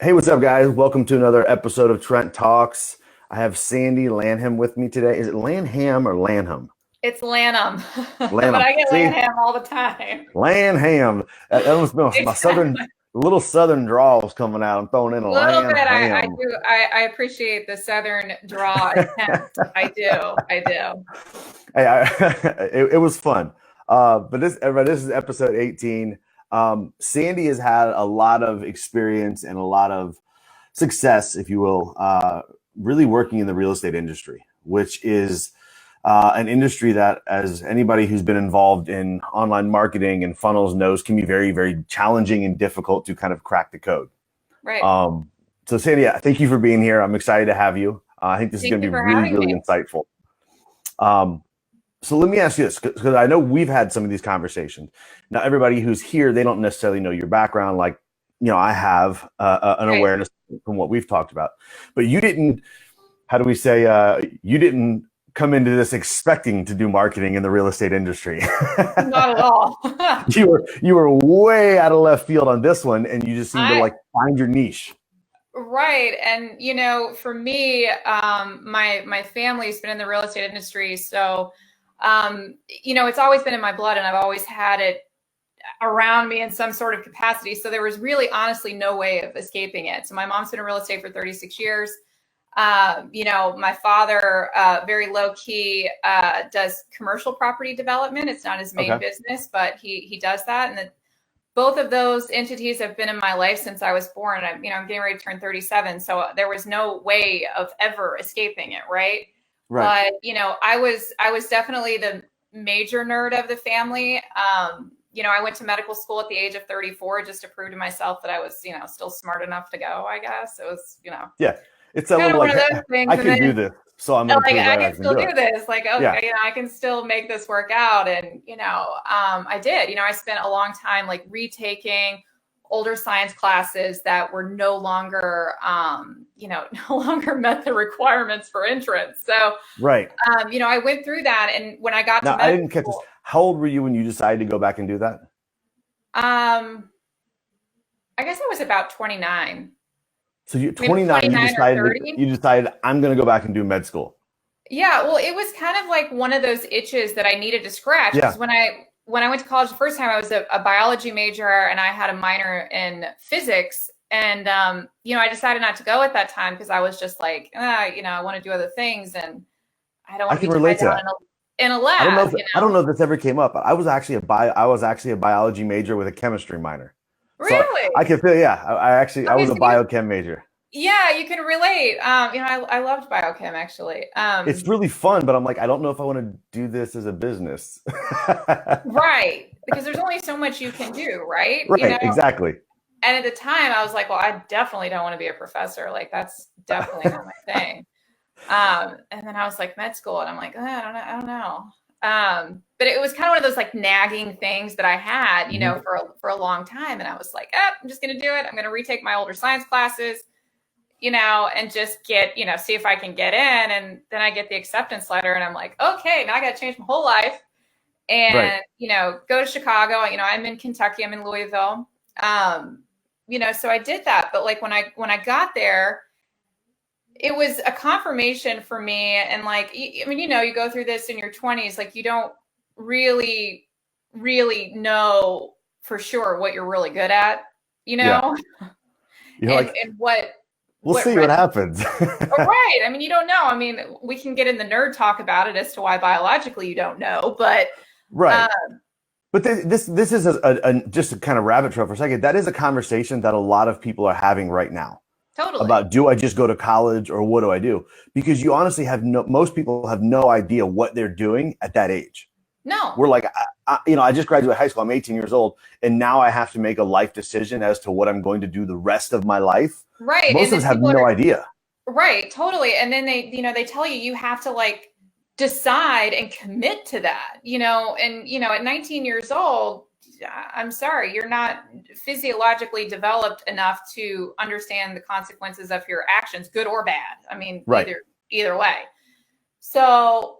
Hey, what's up, guys? Welcome to another episode of Trent Talks. I have Sandi Lanham with me today. Is it Lanham or Lanham? It's Lanham, but Lanham. I get See, Lanham all the time. Lanham. That almost my southern, Exactly. little southern drawl was coming out. I'm throwing in a A little bit. I Lanham. do. I appreciate the Southern draw attempt. I do. I do. Hey, it was fun. But this is episode 18. Sandi has had a lot of experience and a lot of success, if you will, really working in the real estate industry, which is an industry that, as anybody who's been involved in online marketing and funnels knows, can be very, very challenging and difficult to kind of crack the code. Right. So, Sandi, thank you for being here. I'm excited to have you. I think this is Thank going to you be for really, having really me. insightful. So let me ask you this, because I know we've had some of these conversations. Now, everybody who's here, they don't necessarily know your background, like I have an Right. awareness from what we've talked about. But you didn't. How do we say? You didn't come into this expecting to do marketing in the real estate industry. Not at all. You were way out of left field on this one, and you just seemed to I like find your niche. right. And for me, my family's been in the real estate industry, so it's always been in my blood, and I've always had it around me in some sort of capacity. So there was really honestly no way of escaping it. So my mom's been in real estate for 36 years. My father, very low key, does commercial property development. It's not his main Okay. business, but he does that. And both of those entities have been in my life since I was born. I'm getting ready to turn 37. So there was no way of ever escaping it. Right. Right. But, I was definitely the major nerd of the family. I went to medical school at the age of 34 just to prove to myself that I was, still smart enough to go, I guess. It was, Yeah. It's a kind little of one like, of hey, those things. I And can do then this, so I'm going to like prove I that I can can still do do it. this. Like, Yeah. okay, I can still make this work out. And I did. I spent a long time like retaking older science classes that were no longer, no longer met the requirements for entrance. So, Right. I went through that, and when I got to Now, I medical didn't catch this. school, How old were you when you decided to go back and do that? um, I guess I was about 29, So you maybe 29, 29 or 30. you decided I'm going to go back and do med school. Yeah, well, it was kind of like one of those itches that I needed to scratch because Yeah. when I went to college the first time, I was a biology major and I had a minor in physics. And I decided not to go at that time because I was just like, I want to do other things and I don't I want to can be tied relate to down that. in a lab. I don't know if this ever came up. I was actually a biology major with a chemistry minor. So I Really? can feel, yeah, I Okay, was so a biochem major. yeah, you can relate. I loved biochem actually. It's really fun, but I'm like, I don't know if I want to do this as a business. Right, because there's only so much you can do, right? Right, exactly. And at the time, I was like, well, I definitely don't want to be a professor. Like, that's definitely not my thing. And then I was like, med school, and I'm like, I don't know, I don't know. But it was kind of one of those like nagging things that I had, Mhm. for a long time. And I was like, I'm just going to do it. I'm going to retake my older science classes, and just get, see if I can get in. And then I get the acceptance letter, and I'm like, okay, now I got to change my whole life Right. and go to Chicago. I'm in Kentucky, I'm in Louisville. So I did that. But like when I got there, it was a confirmation for me. And like, I mean, you go through this in your 20s, like you don't really, really know for sure what you're really good at, you Yeah. know, You're and like, we'll what see what happens. oh, right. I mean, you don't know. I mean, we can get in the nerd talk about it as to why biologically you don't know, but uh, Right. But this is just a kind of rabbit trail for a second. That is a conversation that a lot of people are having right now totally. about, do I just go to college or what do I do? Because you honestly most people have no idea what they're doing at that age. No. We're like, I just graduated high school. I'm 18 years old, and now I have to make a life decision as to what I'm going to do the rest of my life. Right. Most And of us then have people no are idea. right, totally. And then they tell you have to like decide and commit to that, and at 19 years old, I'm sorry, you're not physiologically developed enough to understand the consequences of your actions, good or bad. I mean, Right. either way. So,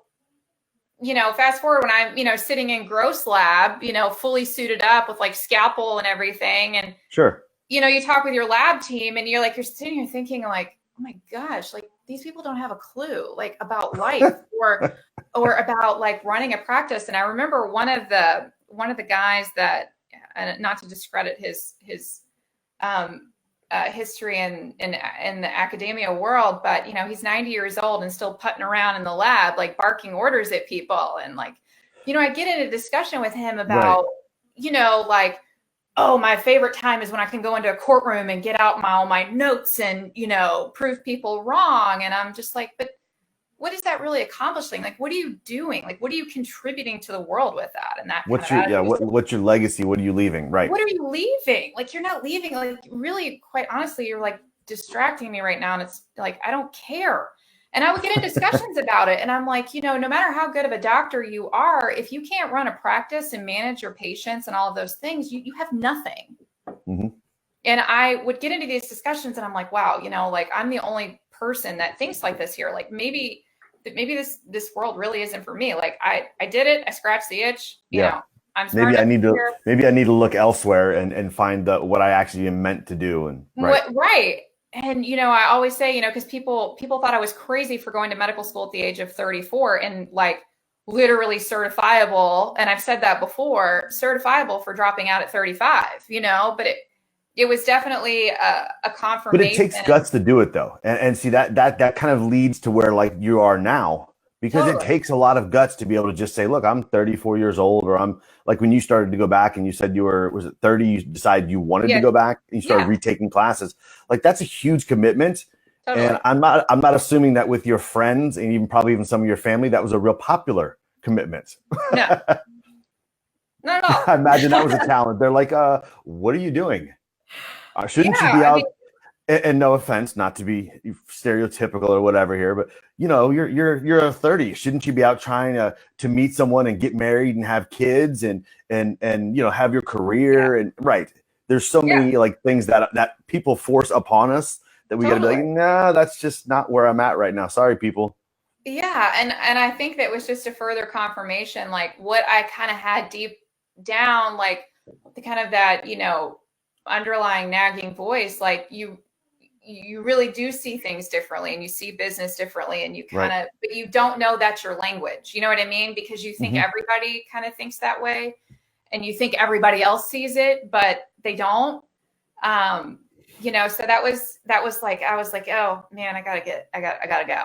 fast forward when I'm, sitting in gross lab, fully suited up with like scalpel and everything. And Sure. you talk with your lab team and you're sitting here thinking like, oh my gosh, like these people don't have a clue like about life or about like running a practice. And I remember one of the guys that, not to discredit his history in the academia world, but he's 90 years old and still putting around in the lab, like barking orders at people. And like, I get in a discussion with him about, like, oh, my favorite time is when I can go into a courtroom and get out all my notes and, prove people wrong. And I'm just like, but what is that really accomplishing? Like, what are you doing? Like, what are you contributing to the world with that? And that What's kind of your attitude. what's your legacy? What are you leaving? Right. What are you leaving? Like, you're not leaving. Like, really, quite honestly, you're like distracting me right now. And it's like, I don't care. And I would get in discussions about it. And I'm like, no matter how good of a doctor you are, if you can't run a practice and manage your patients and all of those things, you have nothing. Mm-hmm. And I would get into these discussions and I'm like, wow, like I'm the only person that thinks like this here. Like maybe this world really isn't for me. Like I did it. I scratched the itch. I'm smart maybe I need to look elsewhere and find what I actually am meant to do. And right. And I always say, because people thought I was crazy for going to medical school at the age of 34 and like literally certifiable. And I've said that before, certifiable for dropping out at 35. But it was definitely a confirmation. But it takes guts to do it though. And see that kind of leads to where like you are now, because It takes a lot of guts to be able to just say, look, I'm 34 years old, or I'm like when you started to go back and you said was it 30, you decided you wanted to go back and you started retaking classes. Like that's a huge commitment. Totally. And I'm not assuming that with your friends and even probably even some of your family, that was a real popular commitment. No. Not at all. I imagine that was a talent. They're like, what are you doing? Shouldn't you be out? And no offense, not to be stereotypical or whatever here, but you're a 30. Shouldn't you be out trying to meet someone and get married and have kids and have your career and right? There's so many like things that people force upon us that we got to be like, nah, that's just not where I'm at right now. Sorry, people. Yeah, and I think that was just a further confirmation, like what I kind of had deep down, like the kind of that underlying nagging voice, like you really do see things differently and you see business differently and you kind of but you don't know that's your language, you know what I mean, because you think everybody kind of thinks that way and you think everybody else sees it but they don't. So that was like I was like, oh man, I gotta go, like I gotta go.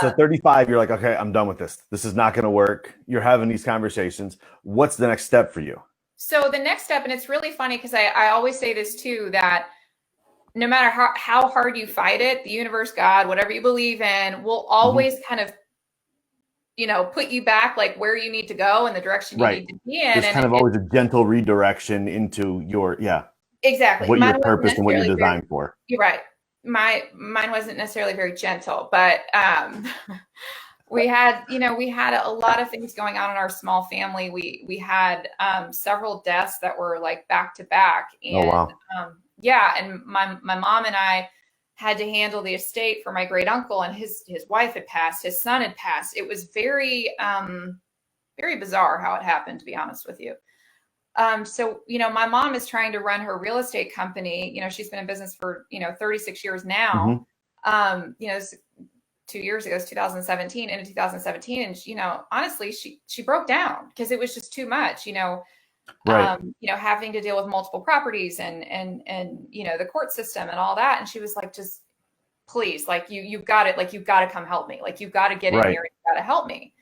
So 35, you're like, okay, I'm done with this is not going to work. You're having these conversations. What's the next step for you? So the next step, and it's really funny because I always say this too, that no matter how hard you fight it, the universe, God, whatever you believe in, will always kind of, put you back like where you need to go and the direction you need to be in. There's kind of always a gentle redirection into your, exactly. what your purpose and what you're designed for. You're right. Mine wasn't necessarily very gentle, but we had a lot of things going on in our small family. We had several deaths that were like back to back. And, oh, wow. And my mom and I had to handle the estate for my great uncle, and his wife had passed, his son had passed. It was very, very bizarre how it happened, to be honest with you. So, my mom is trying to run her real estate company. She's been in business for, 36 years now. 2 years ago, it's 2017, into 2017. And, honestly, she broke down because it was just too much, having to deal with multiple properties and the court system and all that. And she was like, just please, like you've got it. Like, you've got to come help me. Like, you've got to get in here and you've got to help me.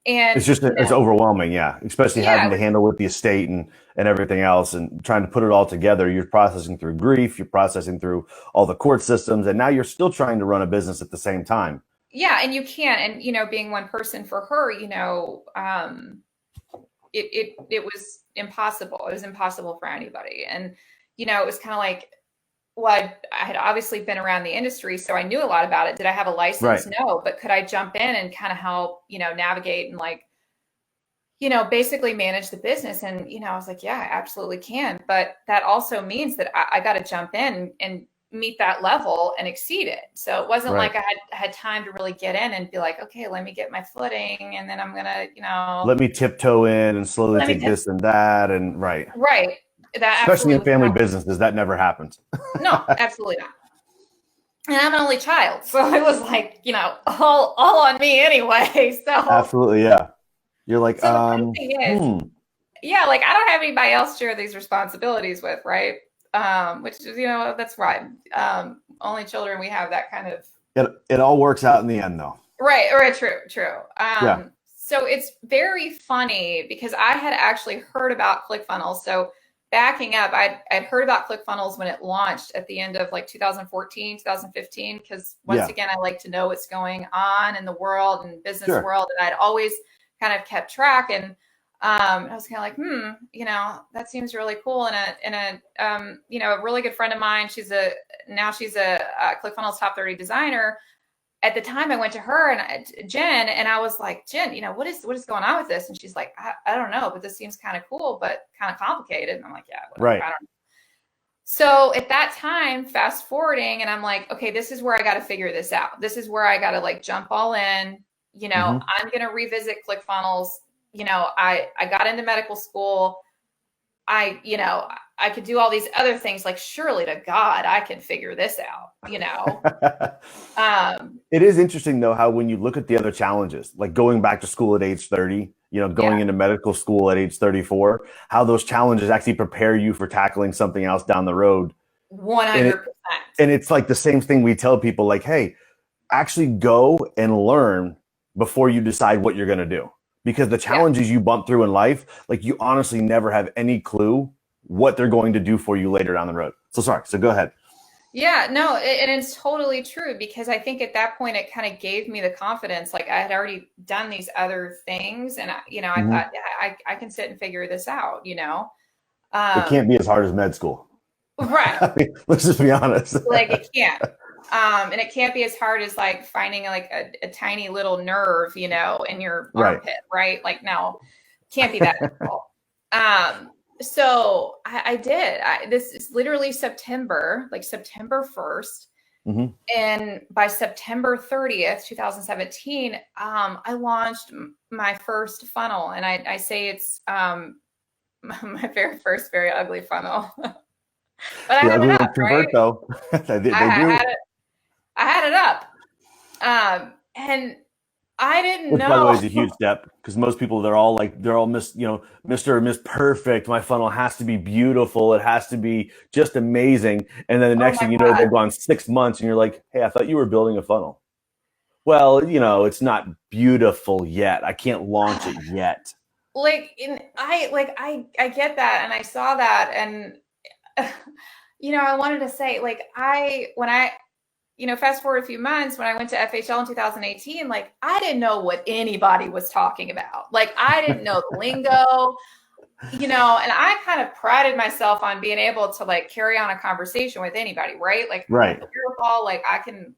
And it's just, it's overwhelming. Yeah. Especially having to handle with the estate and everything else and trying to put it all together. You're processing through grief, you're processing through all the court systems, and now you're still trying to run a business at the same time. Yeah. And you can't, and, being one person for her, it was impossible. It was impossible for anybody. And, it was kind of like, well, I had obviously been around the industry, so I knew a lot about it. Did I have a license? No, but could I jump in and kind of help, navigate and like, basically manage the business? And, I was like, yeah, I absolutely can. But that also means that I got to jump in and meet that level and exceed it. So it wasn't like I had time to really get in and be like, okay, let me get my footing. And then I'm going to, let me tiptoe in and slowly take this and that. And right. That Especially absolutely in was family not. businesses, that never happens. No, absolutely not. And I'm an only child, so it was like, all on me anyway. Absolutely, yeah. You're like, So the funny thing is, hmm. yeah, like I don't have anybody else to share these responsibilities with, right? Which is, that's right. Only children, we have that kind of. It all works out in the end, though. Right, true, true. Yeah, So it's very funny because I had actually heard about ClickFunnels. So backing up, I'd heard about ClickFunnels when it launched at the end of like 2014, 2015, because once yeah, again, I like to know what's going on in the world and business sure. world. And I'd always kind of kept track. And I was kind of like, that seems really cool. A really good friend of mine, she's a ClickFunnels top 30 designer. At the time I went to her and Jen, and I was like, Jen, what is going on with this? And she's like, I don't know, but this seems kind of cool, but kind of complicated. And I'm like, yeah, whatever. Right. I don't know. So at that time, fast forwarding, and I'm like, okay, this is where I got to figure this out. This is where I got to like jump all in. Mm-hmm. I'm going to revisit ClickFunnels. I got into medical school. I could do all these other things. Like, surely to God, I can figure this out. It is interesting, though, how when you look at the other challenges, like going back to school at age 30, going into medical school at age 34, how those challenges actually prepare you for tackling something else down the road. 100%. And it's like the same thing we tell people, like, hey, actually go and learn before you decide what you're going to do. Because the challenges you bump through in life, like you honestly never have any clue what they're going to do for you later down the road. So go ahead. Yeah, no, and it's totally true because I think at that point it kind of gave me the confidence. Like I had already done these other things, and I thought, yeah, I can sit and figure this out. It can't be as hard as med school, right? I mean, let's just be honest. Like it can't, and it can't be as hard as like finding like a tiny little nerve, in your armpit, right? Like no, can't be that difficult. So I did. This is literally September, like September 1st. Mm-hmm. And by September 30th, 2017, I launched my first funnel. And I say it's my very first, very ugly funnel. But I had it up, right? Though. they do. I had it up. And I didn't know. By the way, is a huge step because most people they're all Mr. or Miss Perfect. My funnel has to be beautiful. It has to be just amazing. And then the next thing you know, they've gone 6 months, and you're like, hey, I thought you were building a funnel. Well, it's not beautiful yet. I can't launch it yet. I get that, and I saw that, and I wanted to say fast forward a few months when I went to FHL in 2018, like I didn't know what anybody was talking about. Like I didn't know the lingo, and I kind of prided myself on being able to like carry on a conversation with anybody, right? Like, right. Like I can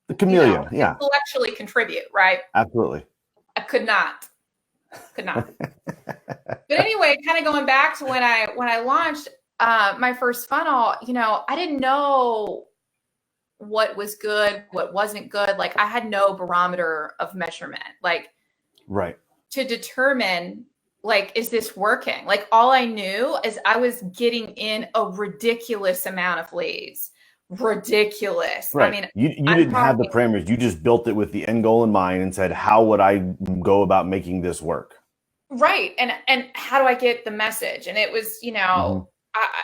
the chameleon, intellectually contribute, right? Absolutely. I could not. But anyway, kind of going back to when I launched my first funnel, I didn't know what was good, what wasn't good. Like I had no barometer of measurement, like right, to determine like, is this working? Like all I knew is I was getting in a ridiculous amount of leads. Ridiculous. Right. I mean, you didn't have the parameters. You just built it with the end goal in mind and said, how would I go about making this work? Right. And how do I get the message? And it was, I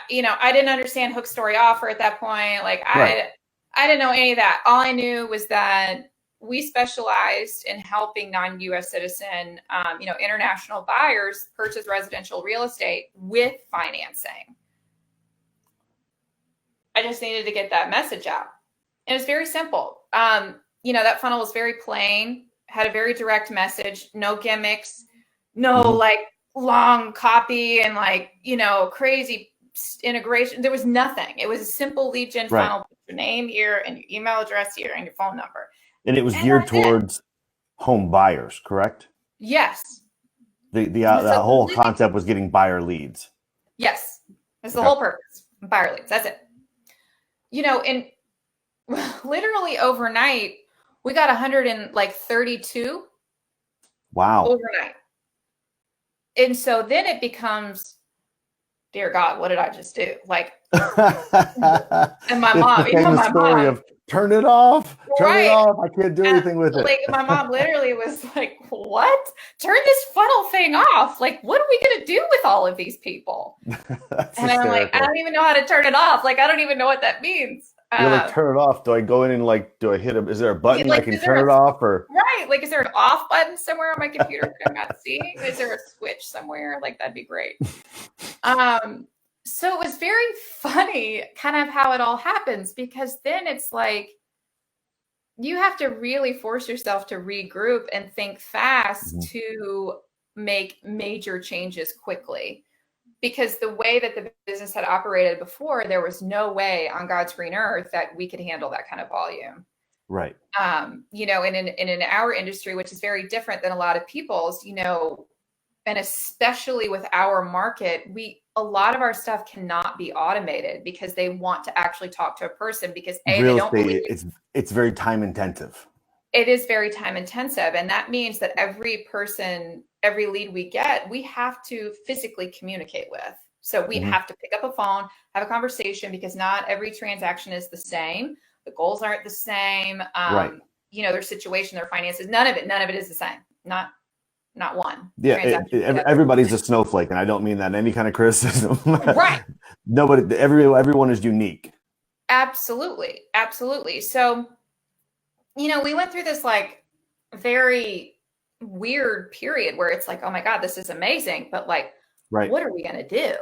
didn't understand hook, story, offer at that point. Like I didn't know any of that. All I knew was that we specialized in helping non-U.S. citizen, international buyers purchase residential real estate with financing. I just needed to get that message out. And it's very simple. That funnel was very plain, had a very direct message, no gimmicks, no like long copy and like, crazy integration. There was nothing. It was a simple lead gen funnel. Put your name here and your email address here and your phone number. And it was geared towards home buyers, correct? Yes. The whole concept was getting buyer leads. Yes. That's the whole purpose. Buyer leads. That's it. And literally overnight, we got 132. Wow. Overnight. And so then it becomes, dear God, what did I just do? Like, and my It's the mom, famous story of turn it off, right. I can't do anything with it. Like my mom literally was like, what? Turn this funnel thing off. Like, what are we going to do with all of these people? That's And I'm like, I hysterical. don't even know how to turn it off. Like, I don't even know what that means. You're like, turn it off. Do I go in and like, do I hit is there a button I Like, can is there turn it off or? right? Like, is there an off button somewhere on my computer that I'm not seeing? Is there a switch somewhere? Like, that'd be great. So it was very funny kind of how it all happens, because then it's like, you have to really force yourself to regroup and think fast to make major changes quickly. Because the way that the business had operated before, there was no way on God's green earth that we could handle that kind of volume. Right. You know, and in our industry, which is very different than a lot of people's, you know, and especially with our market, a lot of our stuff cannot be automated because they want to actually talk to a person, because real estate, it's very time intensive. It is very time intensive. And that means that every person, every lead we get, we have to physically communicate with. So we have to pick up a phone, have a conversation, because not every transaction is the same. The goals aren't the same. Right. You know, their situation, their finances, none of it is the same. Not one. Yeah, everybody's a snowflake, and I don't mean that in any kind of criticism. Right. Nobody, everyone is unique. Absolutely. Absolutely. So, you know, we went through this like very weird period where it's like, oh my God, this is amazing. But like, what are we going to do?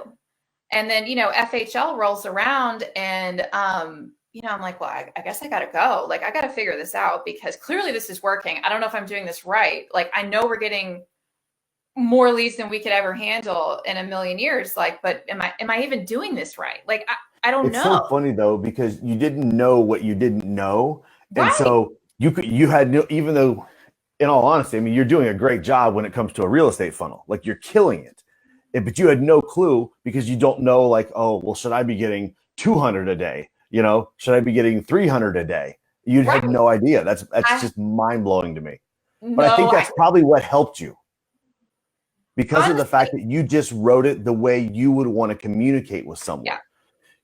And then, you know, FHL rolls around and, you know, I'm like, well, I guess I got to go. Like, I got to figure this out, because clearly this is working. I don't know if I'm doing this right. Like, I know we're getting more leads than we could ever handle in a million years. Like, but am I even doing this right? Like, I don't know. It's so funny though, because you didn't know what you didn't know. And so you had no, even though in all honesty, I mean, you're doing a great job when it comes to a real estate funnel, like you're killing it. But you had no clue, because you don't know, like, oh, well, should I be getting 200 a day? You know, should I be getting 300 a day? You had no idea. That's just mind blowing to me. But I think that's probably what helped you, because honestly, of the fact that you just wrote it the way you would want to communicate with someone. Yeah.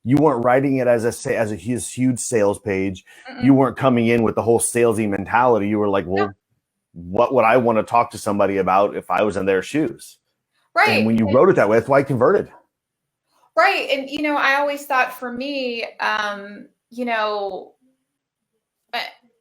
You weren't writing it as a huge sales page. You weren't coming in with the whole salesy mentality. You were like, well, what would I want to talk to somebody about if I was in their shoes? Right. And when you wrote it that way, that's why I converted. Right. And, you know, I always thought for me, you know,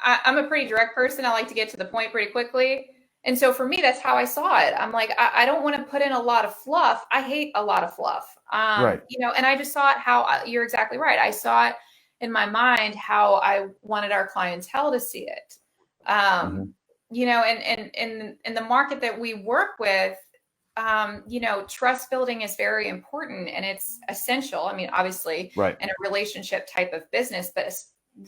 I'm a pretty direct person. I like to get to the point pretty quickly. And so for me, that's how I saw it. I'm like, I don't want to put in a lot of fluff. I hate a lot of fluff. You know, and I just saw it how you're exactly right. I saw it in my mind, how I wanted our clientele to see it. You know, and in the market that we work with, you know, trust building is very important and it's essential. I mean, obviously in a relationship type of business, but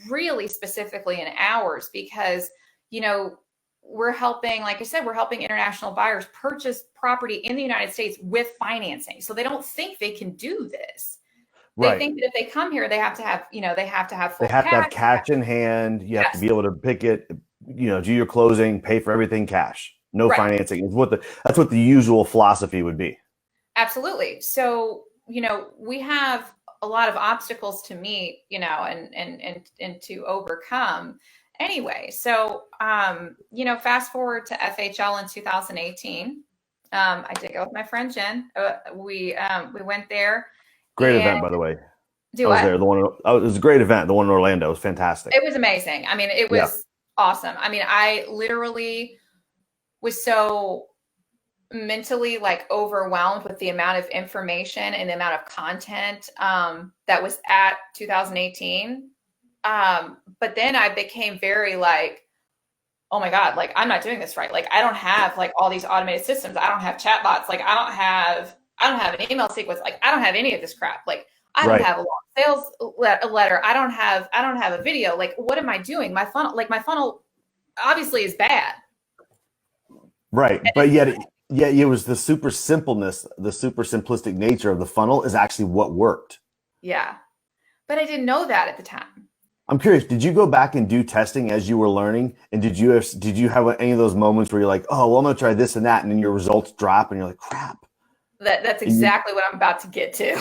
really specifically in ours, because, you know, we're helping, like I said, we're helping international buyers purchase property in the United States with financing. So they don't think they can do this. They think that if they come here, they have to have, you know, they have to have full cash. They have to have cash in hand. You have to be able to pick it, you know, do your closing, pay for everything cash. No financing is that's what the usual philosophy would be. Absolutely. So, you know, we have a lot of obstacles to meet, you know, and to overcome anyway. So, you know, fast forward to FHL in 2018. I did go with my friend Jen. We went there. Great event, by the way. I was there. It was a great event. The one in Orlando. It was fantastic. It was amazing. I mean, it was awesome. I mean, I literally was so mentally like overwhelmed with the amount of information and the amount of content that was at 2018. But then I became very like, oh my God, like I'm not doing this right. Like I don't have like all these automated systems. I don't have chatbots. Like I don't have an email sequence. Like I don't have any of this crap. Like I don't have a long sales letter. I don't have a video. Like what am I doing? My funnel obviously is bad. Right. But yet it was the super simpleness, the super simplistic nature of the funnel is actually what worked. Yeah. But I didn't know that at the time. I'm curious, did you go back and do testing as you were learning? And did you have any of those moments where you're like, oh, well, I'm going to try this and that. And then your results drop and you're like, crap, That's exactly what I'm about to get to.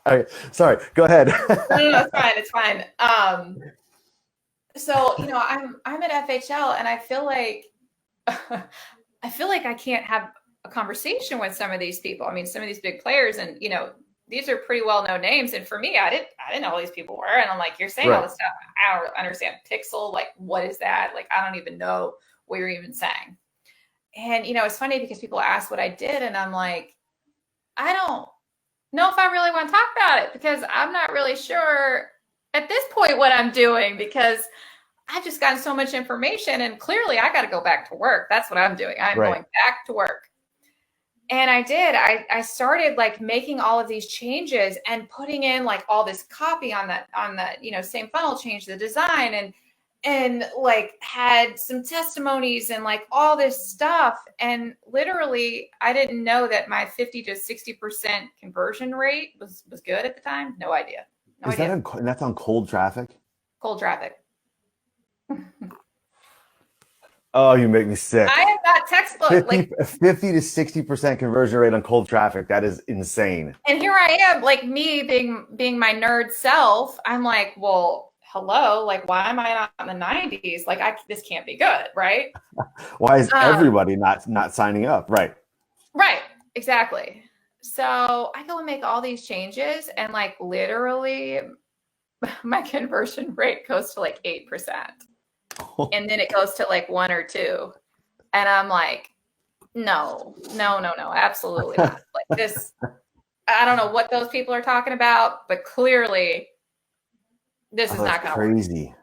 All right, sorry, go ahead. No, it's fine. It's fine. So, I'm at FHL and I feel like I can't have a conversation with some of these people. I mean, some of these big players, and these are pretty well known names. And for me, I didn't know who these people were. And I'm like, you're saying all Right. this stuff. I don't understand Pixel. Like, what is that? Like, I don't even know what you're even saying. And it's funny because people ask what I did, and I'm like, I don't know if I really want to talk about it because I'm not really sure at this point what I'm doing because I've just gotten so much information and clearly I got to go back to work. That's what I'm doing. I'm Right. going back to work. And I did. I started like making all of these changes and putting in like all this copy on the same funnel, change the design and like had some testimonies and like all this stuff. And literally I didn't know that my 50 to 60% conversion rate was good at the time. No idea. No Is that idea. and that's on cold traffic? Cold traffic. Oh, you make me sick. I am not textbook. 50, Like, 50 to 60% conversion rate on cold traffic. That is insane. and here I am, like me being my nerd self. I'm like, well, hello, like why am I not in the 90s? Like this can't be good, right? Why is Um, everybody not signing up? Right. right, exactly. So I go and make all these changes, and like literally, my conversion rate goes to like 8%, and then it goes to like 1 or 2, and I'm like, no, no, no, no, absolutely not. Like this, I don't know what those people are talking about, but clearly this Oh, is that's not going to work. crazy.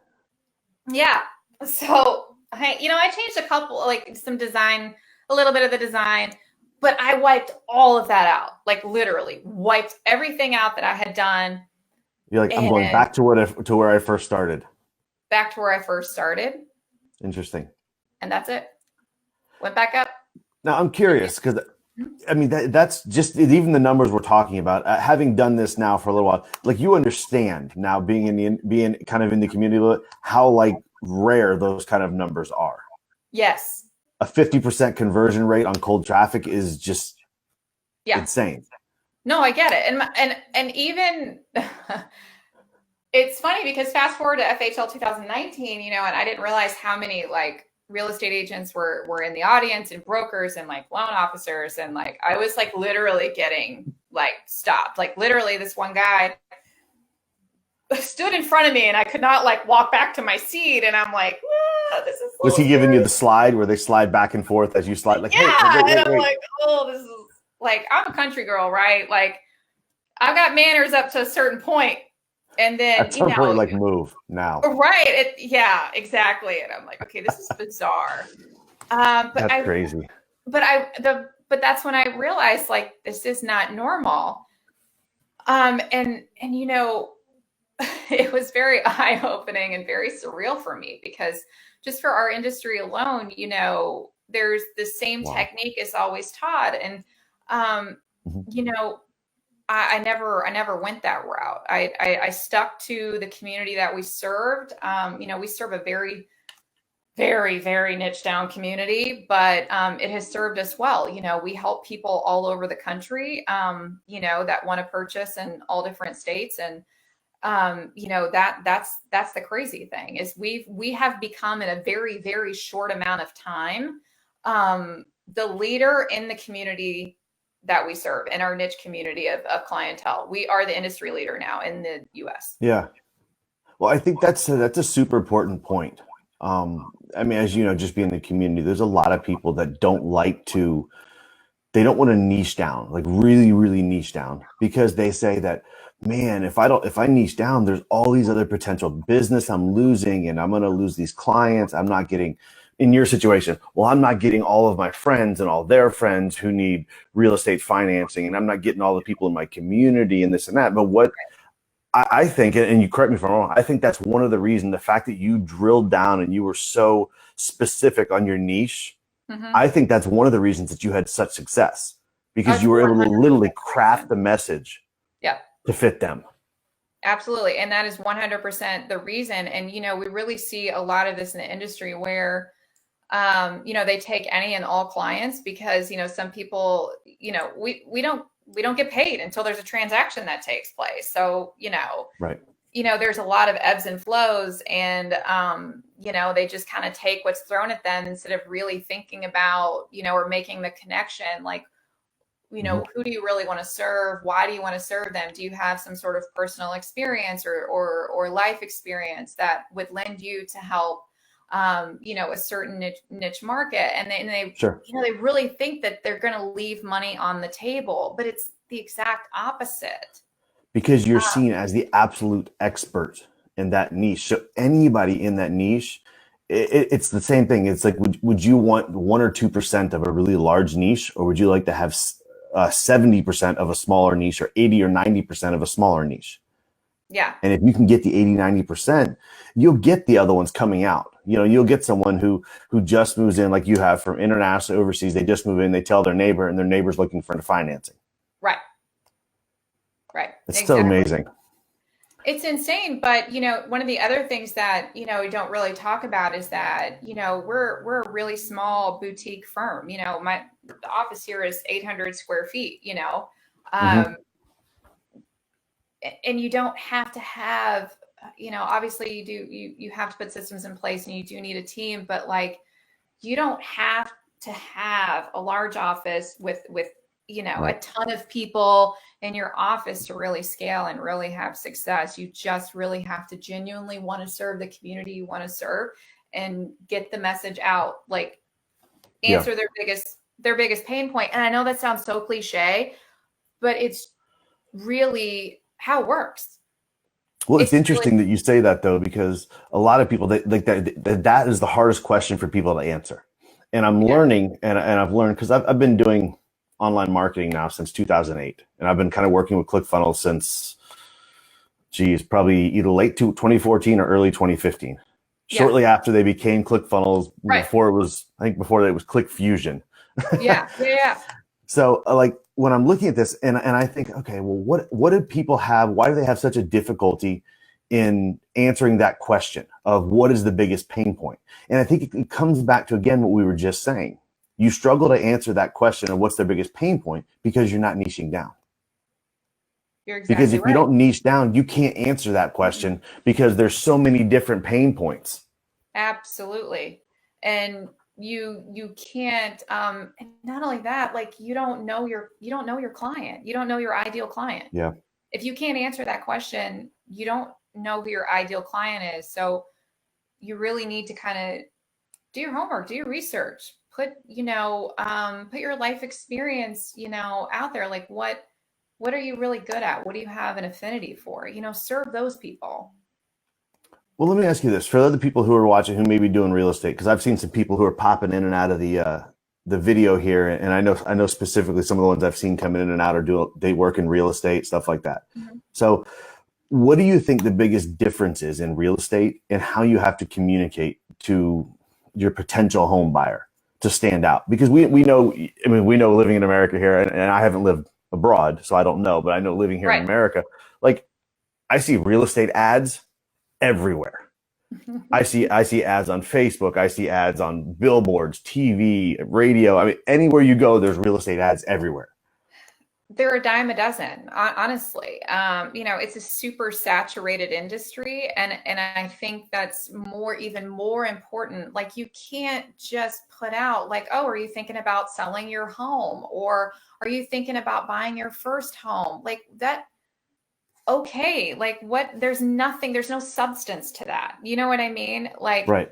Yeah. So I changed a couple, like some design, a little bit of the design, but I wiped all of that out. Like literally wiped everything out that I had done You're like, I'm going and back to where I first started. back to where I first started. Interesting. And that's it. Went back up. Now I'm curious because I mean that's just even the numbers we're talking about. Having done this now for a little while, like you understand now being kind of in the community, how like rare those kind of numbers are. Yes. A 50% conversion rate on cold traffic is just Yeah. insane. No, I get it. And even it's funny because fast forward to FHL 2019, and I didn't realize how many like real estate agents were in the audience and brokers and like loan officers. And like, I was like literally getting like stopped. Like literally this one guy stood in front of me and I could not like walk back to my seat. And I'm like, this is a Was little he giving scary. you the slide where they slide back and forth as you slide? Like, hey, Yeah. And I'm wait. like, oh, this is like, I'm a country girl, right? Like I've got manners up to a certain point. And then, At some point, like move now. right. Yeah, exactly. And I'm like, okay, this is bizarre. That's crazy. But that's when I realized like, this is not normal. And it was very eye opening and very surreal for me because just for our industry alone, there's the same technique is always taught. And, I never went that route. I stuck to the community that we served. We serve a very, very, very niche down community, but it has served us well. We help people all over the country, that want to purchase in all different states. And, that's the crazy thing is we have become in a very, very short amount of time, the leader in the community that we serve in our niche community of clientele. We are the industry leader now in the US. Yeah. Well, I think that's a super important point. I mean, as you know, just being in the community, there's a lot of people that they don't want to niche down, like really, really niche down because they say that, man, if I niche down, there's all these other potential business I'm losing and I'm going to lose these clients. I'm not getting in your situation. Well, I'm not getting all of my friends and all their friends who need real estate financing. And I'm not getting all the people in my community and this and that. But what I think, and you correct me if I'm wrong, I think that's one of the reasons, the fact that you drilled down and you were so specific on your niche. I think that's one of the reasons that you had such success because you were able to literally craft the message to fit them. Absolutely. And that is 100% the reason. And, we really see a lot of this in the industry where, They take any and all clients because, some people, we don't get paid until there's a transaction that takes place. So, Right. there's a lot of ebbs and flows, and, they just kind of take what's thrown at them instead of really thinking about, or making the connection. Like, who do you really want to serve? Why do you want to serve them? Do you have some sort of personal experience or life experience that would lend you to help, a certain niche market? And they, Sure. they really think that they're going to leave money on the table, but it's the exact opposite. Because you're seen as the absolute expert in that niche. So anybody in that niche, it's the same thing. It's like, would you want 1 or 2% of a really large niche, or would you like to have 70% of a smaller niche, or 80 or 90% of a smaller niche? Yeah. And if you can get the 80, 90%, you'll get the other ones coming out. You'll get someone who just moves in, like you have, from international overseas. They just move in, they tell their neighbor, and their neighbor's looking for financing. Right. Right. It's exactly. So amazing. It's insane. But, one of the other things that, we don't really talk about is that, we're a really small boutique firm. The office here is 800 square feet, and you don't have to have, obviously you have to put systems in place, and you do need a team, but like, you don't have to have a large office with right. a ton of people in your office to really scale and really have success. You just really have to genuinely want to serve the community you want to serve and get the message out, like answer their biggest pain point. And I know that sounds so cliche, but it's really how it works. Well, it's interesting that you say that, though, because a lot of people, that is the hardest question for people to answer. And I'm learning, and I've learned, because I've been doing online marketing now since 2008. And I've been kind of working with Clickfunnels since, probably either late 2014 or early 2015. Shortly after they became Clickfunnels, before it was ClickFusion. Yeah. So like, when I'm looking at this and I think, okay, well, what do people have? Why do they have such a difficulty in answering that question of what is the biggest pain point? And I think it comes back to, again, what we were just saying. You struggle to answer that question of what's their biggest pain point because you're not niching down. You're exactly because if you don't niche down, you can't answer that question because there's so many different pain points. Absolutely. And you can't, and not only that, like you don't know your client. You don't know your ideal client. Yeah. If you can't answer that question, you don't know who your ideal client is. So you really need to kind of do your homework, do your research, put your life experience, out there. Like what are you really good at? What do you have an affinity for? Serve those people. Well, let me ask you this: for other people who are watching who may be doing real estate, because I've seen some people who are popping in and out of the video here, and I know specifically some of the ones I've seen coming in and out they work in real estate, stuff like that. Mm-hmm. So, what do you think the biggest difference is in real estate and how you have to communicate to your potential home buyer to stand out? Because we know living in America here, and I haven't lived abroad, so I don't know, but I know living here in America, like I see real estate ads everywhere. I see ads on Facebook. I see ads on billboards, TV, radio. I mean, anywhere you go, there's real estate ads everywhere. They're a dime a dozen, honestly. It's a super saturated industry. And I think that's even more important. Like you can't just put out like, oh, are you thinking about selling your home? Or are you thinking about buying your first home? Like that. Okay, like what? There's no substance to that. You know what I mean? Like, right.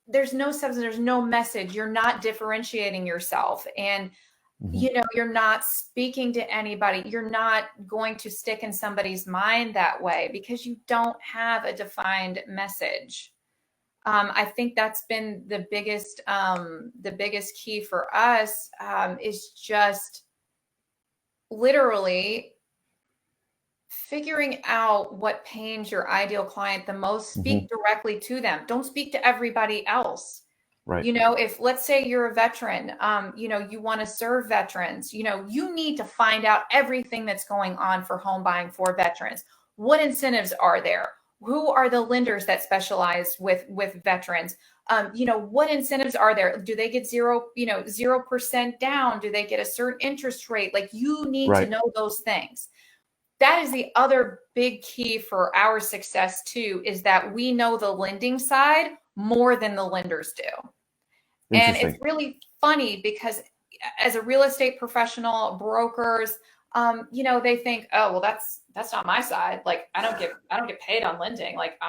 There's no substance, there's no message. You're not differentiating yourself. And, you're not speaking to anybody. You're not going to stick in somebody's mind that way because you don't have a defined message. I think that's been the biggest key for us, is just literally figuring out what pains your ideal client the most. Speak directly to them. Don't speak to everybody else. Right. If let's say you're a veteran, you want to serve veterans, you need to find out everything that's going on for home buying for veterans. What incentives are there? Who are the lenders that specialize with veterans? What incentives are there? Do they get 0% down? Do they get a certain interest rate? Like, you need to Right. know those things. That is the other big key for our success too, is that we know the lending side more than the lenders do. And it's Interesting. really funny because as a real estate professional, brokers, they think, oh, well, that's not my side. Like, I don't get paid on lending. Like,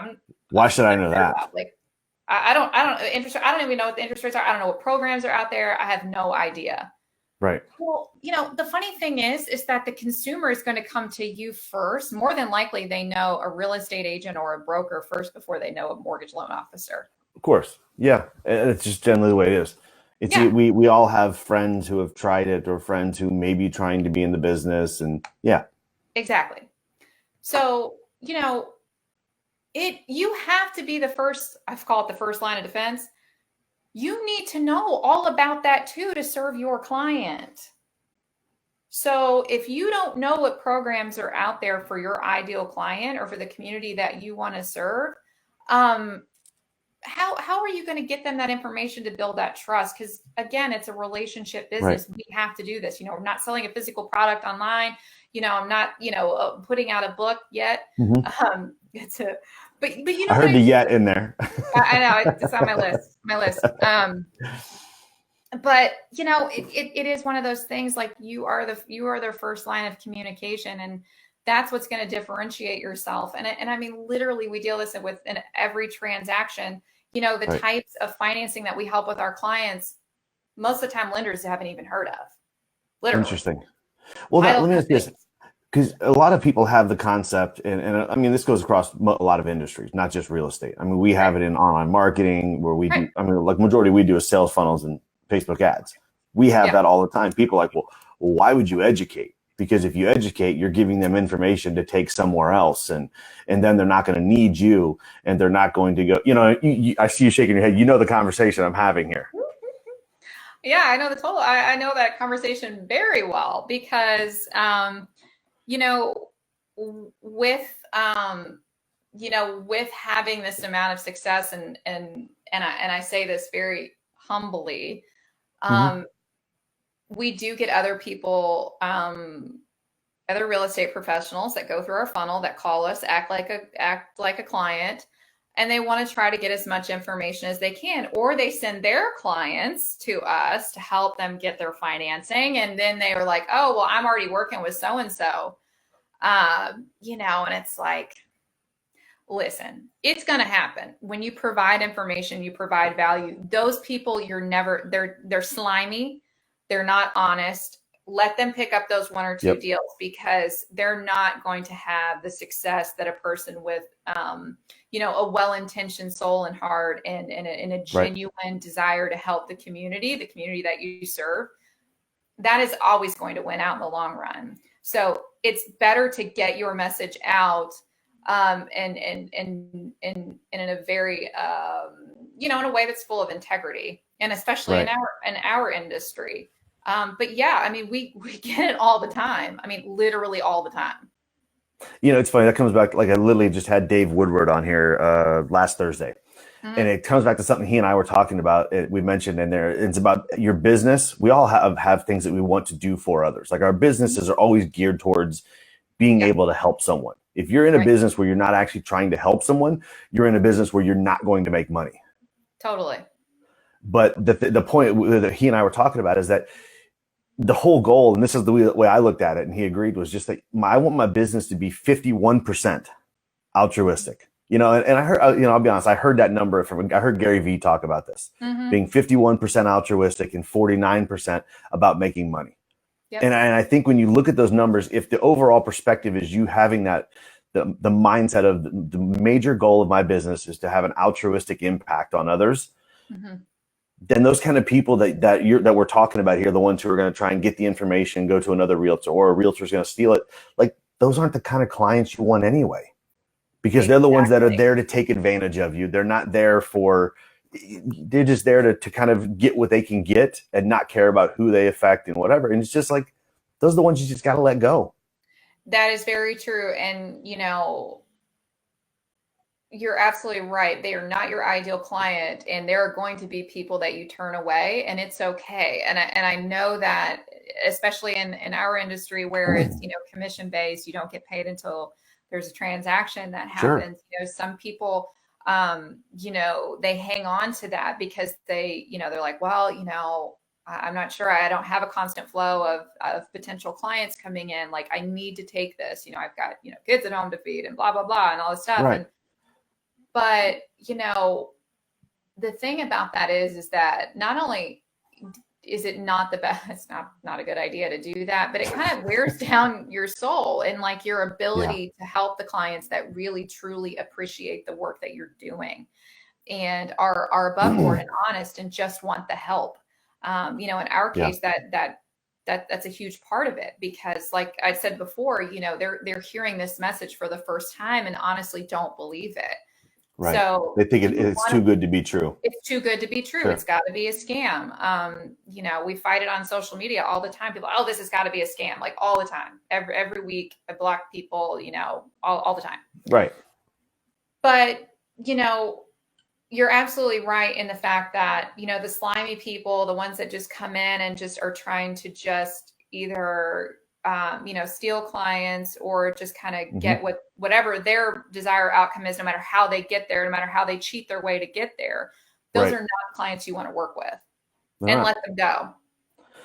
Why should I what do know you care that? about? Like, I don't even know what the interest rates are. I don't know what programs are out there. I have no idea. Right. Well, the funny thing is that the consumer is going to come to you first. More than likely, they know a real estate agent or a broker first before they know a mortgage loan officer. Of course. Yeah. It's just generally the way it is. Yeah, We all have friends who have tried it, or friends who may be trying to be in the business. And yeah. exactly. So, you have to be the first, I've called it the first line of defense. You need to know all about that too to serve your client. So if you don't know what programs are out there for your ideal client or for the community that you want to serve, how are you going to get them that information to build that trust? Because again, it's a relationship Right. business. We have to do this. We're not selling a physical product online. I'm not, putting out a book yet. Hmm. It's a, but you I know what heard I the mean? yet in there. I know it's on my list. But it is one of those things, like, you are their first line of communication, and that's what's going to differentiate yourself. And I mean, literally, we deal this with in every transaction. The Right. types of financing that we help with our clients, most of the time lenders haven't even heard of. Literally, Interesting. Well, title let me ask you this, companies. because a lot of people have the concept, and I mean, this goes across a lot of industries, not just real estate. I mean, we Right, have it in online marketing where we right, do, I mean, like majority we do is sales funnels and Facebook ads. We have yeah, that all the time. People are like, well, why would you educate? Because if you educate, you're giving them information to take somewhere else, and then they're not going to need you, and they're not going to go. I see you shaking your head. You know the conversation I'm having here. yeah. I know the total. I know that conversation very well because, you know, with with having this amount of success, and I say this very humbly, Hmm. um, we do get other people, other real estate professionals that go through our funnel that call us, act like a client, and they want to try to get as much information as they can, or they send their clients to us to help them get their financing, and then they are like, oh, well, I'm already working with so and so, and it's like, listen, it's going to happen. When you provide information, you provide value. Those people, they're slimy. They're not honest. Let them pick up those one or two Yep. deals, because they're not going to have the success that a person with, a well-intentioned soul and heart, and a Right. genuine desire to help the community that you serve, that is always going to win out in the long run. So it's better to get your message out, and in a very, in a way that's full of integrity, and especially in Right. our industry. But yeah, I mean, we get it all the time. I mean, literally all the time. It's funny. That comes back. Like, I literally just had Dave Woodward on here last Thursday, and Mhm. it comes back to something he and I were talking about. We mentioned in there. It's about your business. We all have things that we want to do for others. Like, our businesses are always geared towards being Yep. able to help someone. If you're in a Right. business where you're not actually trying to help someone, you're in a business where you're not going to make money. Totally. But the point that he and I were talking about is that the whole goal, and this is the way I looked at it, and he agreed, was just that I want my business to be 51% altruistic. And I heard, I'll be honest, I heard that number I heard Gary Vee talk about this, Hmm. being 51% altruistic and 49% about making money. And Yep. I think when you look at those numbers, if the overall perspective is you having the mindset of the major goal of my business is to have an altruistic impact on others, Hmm. then those kind of people that we're talking about here, the ones who are going to try and get the information, go to another realtor, or a realtor is going to steal it, like, those aren't the kind of clients you want anyway, because they're the ones that are Exactly. there to take advantage of you. They're just there to kind of get what they can get and not care about who they affect and whatever. And it's just like, those are the ones you just got to let go. That is very true. And, You're absolutely right. They are not your ideal client, and there are going to be people that you turn away, and it's okay. And I know that, especially in our industry where it's, commission based, you don't get paid until there's a transaction that Sure. happens. Some people, they hang on to that because they're like, well, I'm not sure. I don't have a constant flow of potential clients coming in. Like, I need to take this. I've got, kids at home to feed and blah, blah, blah, and all this stuff. Right. But, the thing about that is that not only is it not the best, it's not a good idea to do that, but it kind of wears down your soul and like your Yeah. ability to help the clients that really truly appreciate the work that you're doing and are above board and honest and just want the help. In our Yeah. case, that's a huge part of it, because like I said before, they're hearing this message for the first time and honestly don't believe it. Right. So They think it's too good to be true. it's too good to be true. Sure. It's got to be a scam. We fight it on social media all the time. People, oh, this has got to be a scam, like all the time. Every week, I block people, all the time. Right. But, you're absolutely right in the fact that, the slimy people, the ones that just come in and just are trying to just either, steal clients or just kind of get whatever their desired outcome is, no matter how they get there, no matter how they cheat their way to get there. Those Right. are not clients you want to work with. They're And not. let them go.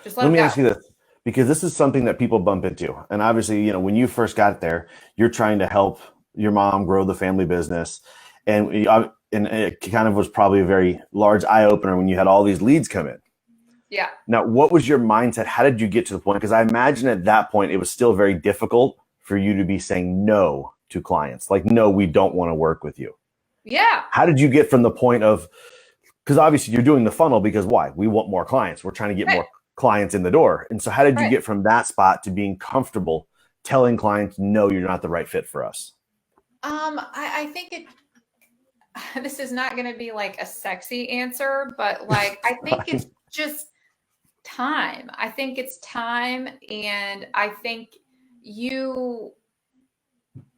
Just let Let them me go. ask you this, because this is something that people bump into. And obviously, when you first got there, you're trying to help your mom grow the family business. And it kind of was probably a very large eye opener when you had all these leads come in. Yeah. Now, what was your mindset? How did you get to the point? Because I imagine at that point, it was still very difficult for you to be saying no to clients. Like, no, we don't want to work with you. Yeah. How did you get from the point of, because obviously you're doing the funnel because why? We want more clients. We're trying to get Right. more clients in the door. And so how did you Right. get from that spot to being comfortable telling clients, no, you're not the right fit for us? I think this is not going to be like a sexy answer, but like, I think it's just time. I think it's time. And I think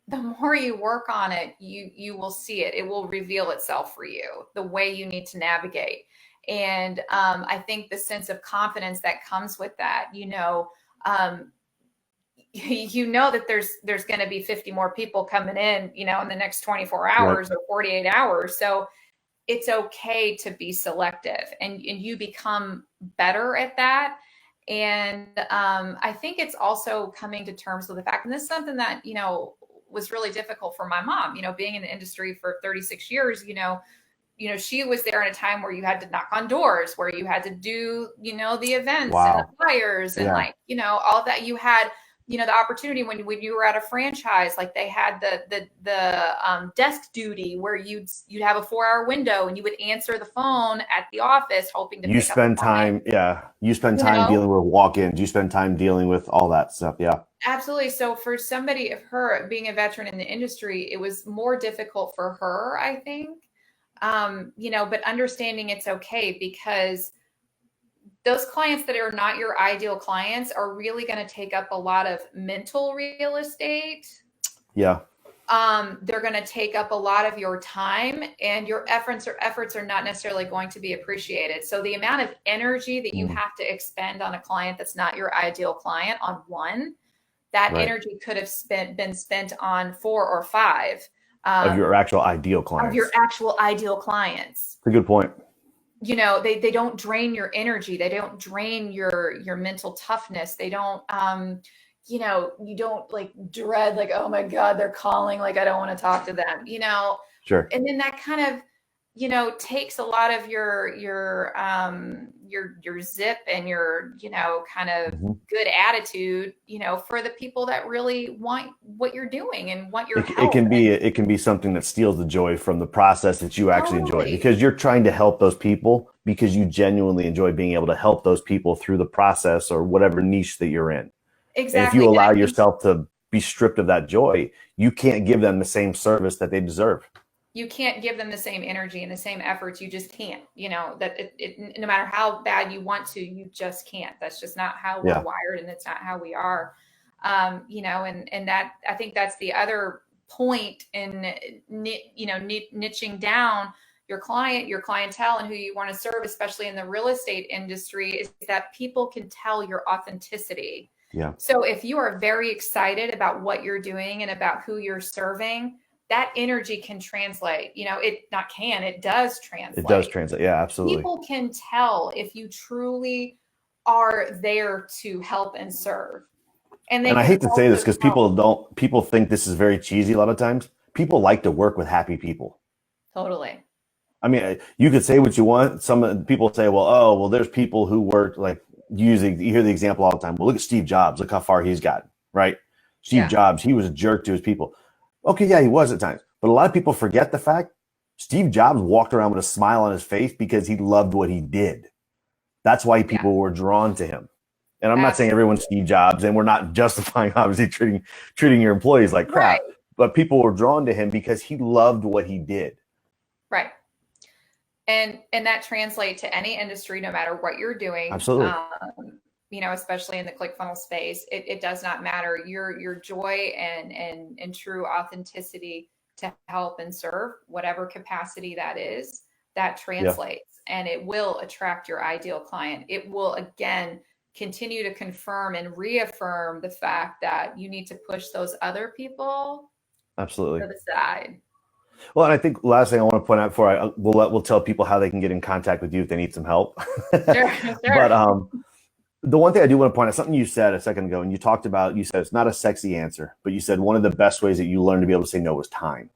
the more you work on it, you will see it. It will reveal itself for you, the way you need to navigate. And I think the sense of confidence that comes with that, that there's going to be 50 more people coming in, in the next 24 hours Right. or 48 hours. So it's okay to be selective, and you become better at that. And I think it's also coming to terms with the fact, and this is something that, was really difficult for my mom, being in the industry for 36 years, she was there in a time where you had to knock on doors, where you had to do, the events and the Wow. flyers and Yeah. like, all that. You had, the opportunity when you were at a franchise, like they had the desk duty where you'd have a 4-hour window and you would answer the phone at the office, hoping to You pick up spend a client. time, yeah. You spend time dealing with walk-ins. You spend time dealing with all that stuff. Yeah. Absolutely. So for somebody of her being a veteran in the industry, it was more difficult for her, I think. But understanding it's okay, because those clients that are not your ideal clients are really going to take up a lot of mental real estate. Yeah. They're going to take up a lot of your time, and your efforts are not necessarily going to be appreciated. So the amount of energy that you have to expend on a client that's not your ideal client on one, that Right. energy could have been spent on 4 or 5 Of your actual ideal clients. of your actual ideal clients. That's a good point. They don't drain your energy. They don't drain your mental toughness. They don't, you don't like dread, like, oh my God, they're calling. Like, I don't want to talk to them, Sure. and then that kind of, takes a lot of your zip and your, kind of good attitude, for the people that really want what you're doing and want your help. It can be something that steals the joy from the process that you actually enjoy, Totally. because you're trying to help those people because you genuinely enjoy being able to help those people through the process or whatever niche that you're in. Exactly. And if you allow yourself to be stripped of that joy, you can't give them the same service that they deserve. You can't give them the same energy and the same efforts. You just can't, that no matter how bad you want to, you just can't. That's just not how we're wired, and it's not how we are. And that, I think that's the other point in, niching down your client, your clientele, and who you want to serve, especially in the real estate industry, is that people can tell your authenticity. Yeah. So if you are very excited about what you're doing and about who you're serving, that energy can translate. It does translate. It does translate. Yeah, absolutely. People can tell if you truly are there to help and serve. And I hate to say this because people think this is very cheesy a lot of times. People like to work with happy people. Totally. I mean, you could say what you want. Some people say, well, there's people who work like you hear the example all the time. Well, look at Steve Jobs. Look how far he's gotten, right? Steve Jobs, he was a jerk to his people. Okay, yeah, he was at times. But a lot of people forget the fact Steve Jobs walked around with a smile on his face because he loved what he did. That's why people were drawn to him. And I'm not saying everyone's Steve Jobs, and we're not justifying obviously treating your employees like crap. Right. But people were drawn to him because he loved what he did. Right. And that translates to any industry, no matter what you're doing. Absolutely. Especially in the ClickFunnels space, it does not matter. Your joy and true authenticity to help and serve, whatever capacity that is, that translates, and it will attract your ideal client. It will, again, continue to confirm and reaffirm the fact that you need to push those other people absolutely to the side. Well, and I think last thing I want to point out before we'll tell people how they can get in contact with you if they need some help. Sure. But the one thing I do want to point out, something you said a second ago, and you said it's not a sexy answer, but you said one of the best ways that you learn to be able to say no was time.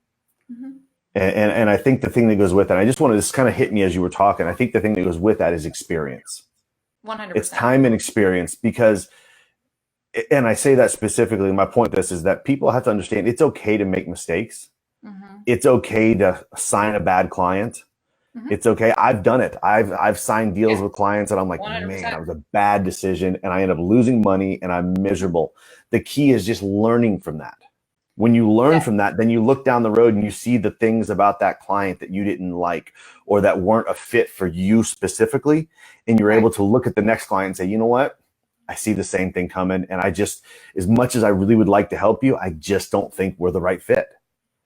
Mm-hmm. And I think the thing that goes with it, I just wanted to just kind of hit me as you were talking. I think the thing that goes with that is experience. 100%. It's time and experience because, and I say that specifically, my point with this is that people have to understand it's okay to make mistakes. Mm-hmm. It's okay to sign a bad client. Mm-hmm. It's okay. I've done it. I've signed deals with clients and I'm like, 100%. Man, that was a bad decision. And I end up losing money and I'm miserable. The key is just learning from that. When you learn from that, then you look down the road and you see the things about that client that you didn't like or that weren't a fit for you specifically. And you're able to look at the next client and say, you know what? I see the same thing coming. And I just, as much as I really would like to help you, I just don't think we're the right fit.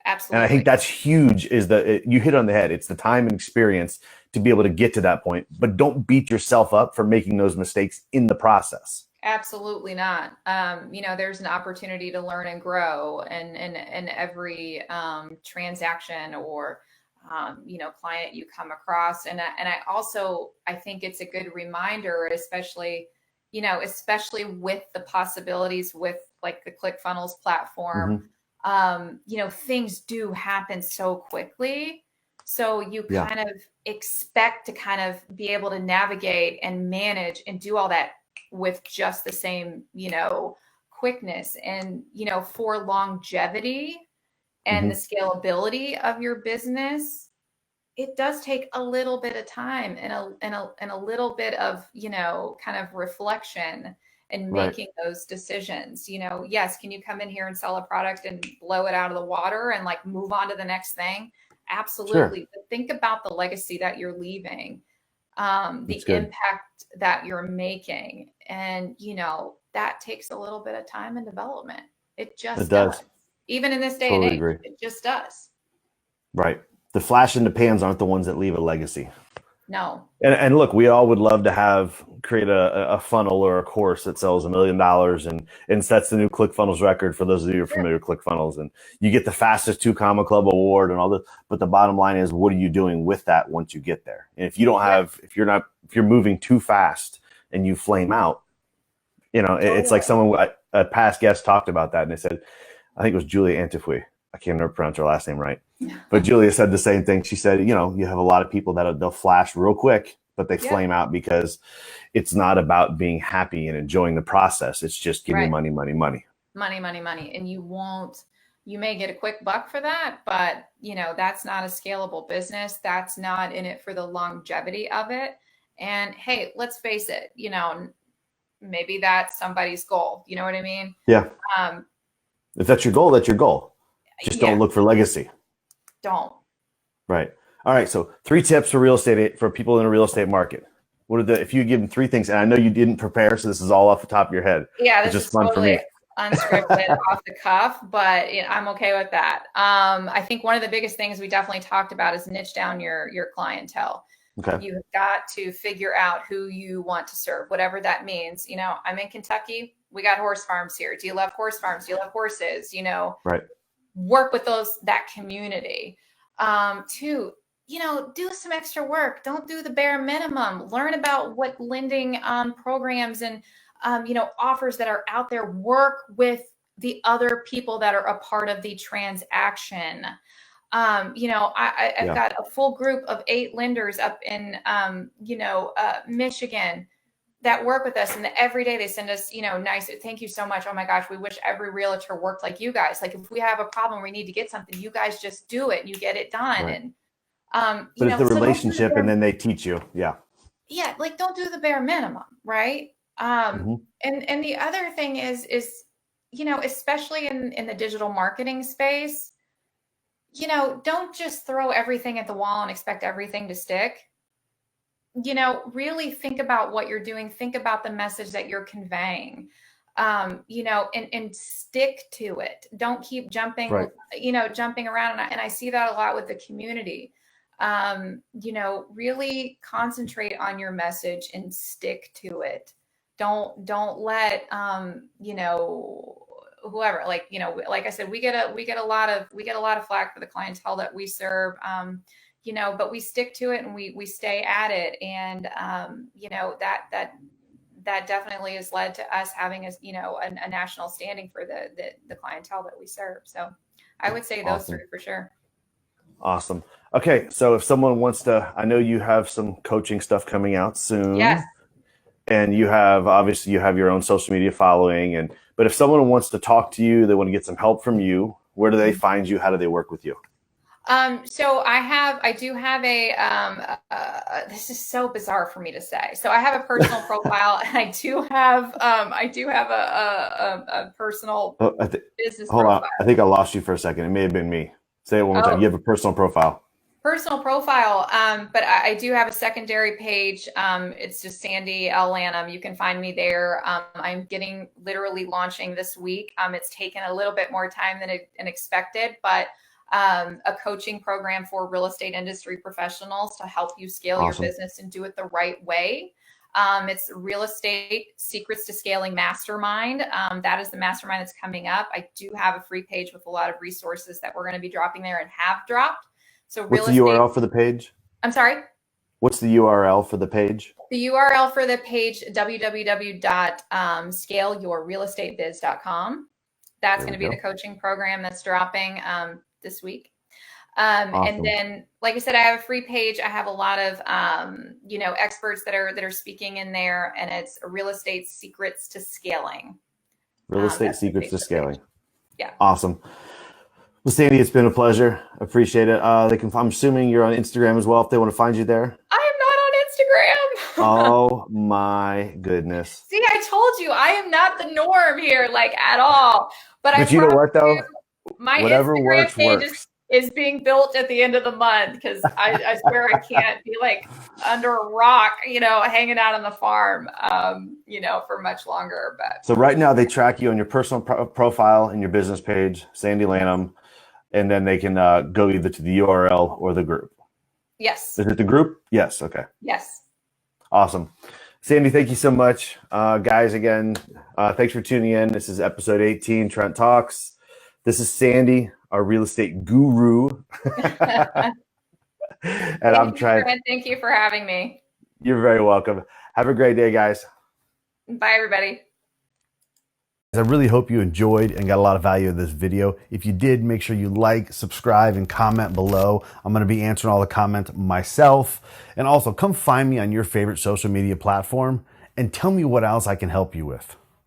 Absolutely. And I think that's huge you hit on the head. It's the time and experience to be able to get to that point, but don't beat yourself up for making those mistakes in the process. Absolutely not. There's an opportunity to learn and grow in every transaction or, client you come across. And I think it's a good reminder, especially with the possibilities with like the ClickFunnels platform. Mm-hmm. Things do happen so quickly. So you kind of expect to kind of be able to navigate and manage and do all that with just the same, quickness and, for longevity and the scalability of your business, it does take a little bit of time and a little bit of, kind of reflection and making those decisions. Yes, can you come in here and sell a product and blow it out of the water and like move on to the next thing? Absolutely. Sure. But think about the legacy that you're leaving, the impact that you're making. And, that takes a little bit of time and development. It does. Even in this day and age, it just does. Right. The flash in the pans aren't the ones that leave a legacy. No. And look, we all would love to create a funnel or a course that sells $1 million and sets the new ClickFunnels record for those of you who are familiar with ClickFunnels. And you get the fastest 2 Comma Club award and all this. But the bottom line is, what are you doing with that once you get there? And if you don't have, if you're moving too fast and you flame out, it's like a past guest talked about that. And they said, I think it was Julia Antefui. I can't remember pronounce her last name right. But Julia said the same thing. She said, you have a lot of people they'll flash real quick, but they flame out because it's not about being happy and enjoying the process. It's just give me money, money, money. Money, money, money. And you may get a quick buck for that, but that's not a scalable business. That's not in it for the longevity of it. And hey, let's face it, maybe that's somebody's goal. You know what I mean? Yeah. If that's your goal, that's your goal. Just don't look for legacy. Don't. Right. All right. So 3 tips for real estate, for people in a real estate market. If you give them 3 things, and I know you didn't prepare, so this is all off the top of your head. Yeah. It's just fun for me. unscripted, off the cuff, but I'm okay with that. I think one of the biggest things we definitely talked about is niche down your clientele. Okay. You've got to figure out who you want to serve, whatever that means. I'm in Kentucky. We got horse farms here. Do you love horse farms? Do you love horses? Right. Work with that community. Two, do some extra work. Don't do the bare minimum. Learn about what lending programs and offers that are out there. Work with the other people that are a part of the transaction. I've got a full group of 8 lenders up in Michigan that work with us, and every day they send us nice thank you so much. Oh my gosh, we wish every realtor worked like you guys. Like, if we have a problem, we need to get something, you guys just do it and you get it done. Right. And but it's the relationship, and then they teach you. Like, don't do the bare minimum, right? And the other thing is especially in the digital marketing space, don't just throw everything at the wall and expect everything to stick. Really think about what you're doing. Think about the message that you're conveying, and stick to it. Don't keep jumping, jumping around. And I see that a lot with the community. Really concentrate on your message and stick to it. Don't let, whoever, like I said, we get a lot of flack for the clientele that we serve. But we stick to it and we stay at it. And, that definitely has led to us having a national standing for the clientele that we serve. So I would say those 3 for sure. Awesome. Okay. So if someone wants to, I know you have some coaching stuff coming out soon. Yes. And you have your own social media following, but if someone wants to talk to you, they want to get some help from you, where do they find you? How do they work with you? So I do have this is so bizarre for me to say. So I have a personal profile, and I do have a personal business hold profile. on. I think I lost you for a second. It may have been me. Say it one more time. You have a personal profile. Personal profile. But I do have a secondary page. It's just Sandi Lanham. You can find me there. I'm literally launching this week. It's taken a little bit more time than expected, but a coaching program for real estate industry professionals to help you scale your business and do it the right way. It's Real Estate Secrets to Scaling Mastermind. That is the mastermind that's coming up. I do have a free page with a lot of resources that we're going to be dropping there and have dropped. So what's the URL for the page? I'm sorry? What's the URL for the page? The URL for the page, www.scaleyourrealestatebiz.com. That's going to be the coaching program that's dropping this week. And then, like I said, I have a free page. I have a lot of, experts that are speaking in there, and it's Real Estate Secrets to Scaling. Real Estate Secrets to Scaling. Page. Yeah. Awesome. Well, Sandi, it's been a pleasure. Appreciate it. I'm assuming you're on Instagram as well, if they want to find you there. I am not on Instagram. Oh my goodness. See, I told you, I am not the norm here, at all. But you know what, though? My whatever Instagram page works. Is being built at the end of the month, because I swear I can't be under a rock, hanging out on the farm, for much longer. But so right now they track you on your personal profile and your business page, Sandi Lanham, and then they can go either to the URL or the group. Yes. Is it the group? Yes. Okay. Yes. Awesome. Sandi, thank you so much. Guys, again, thanks for tuning in. This is episode 18, Trent Talks. This is Sandi, our real estate guru. And I'm Trent. Thank you for having me. You're very welcome. Have a great day, guys. Bye, everybody. I really hope you enjoyed and got a lot of value in this video. If you did, make sure you like, subscribe, and comment below. I'm going to be answering all the comments myself. And also, come find me on your favorite social media platform and tell me what else I can help you with.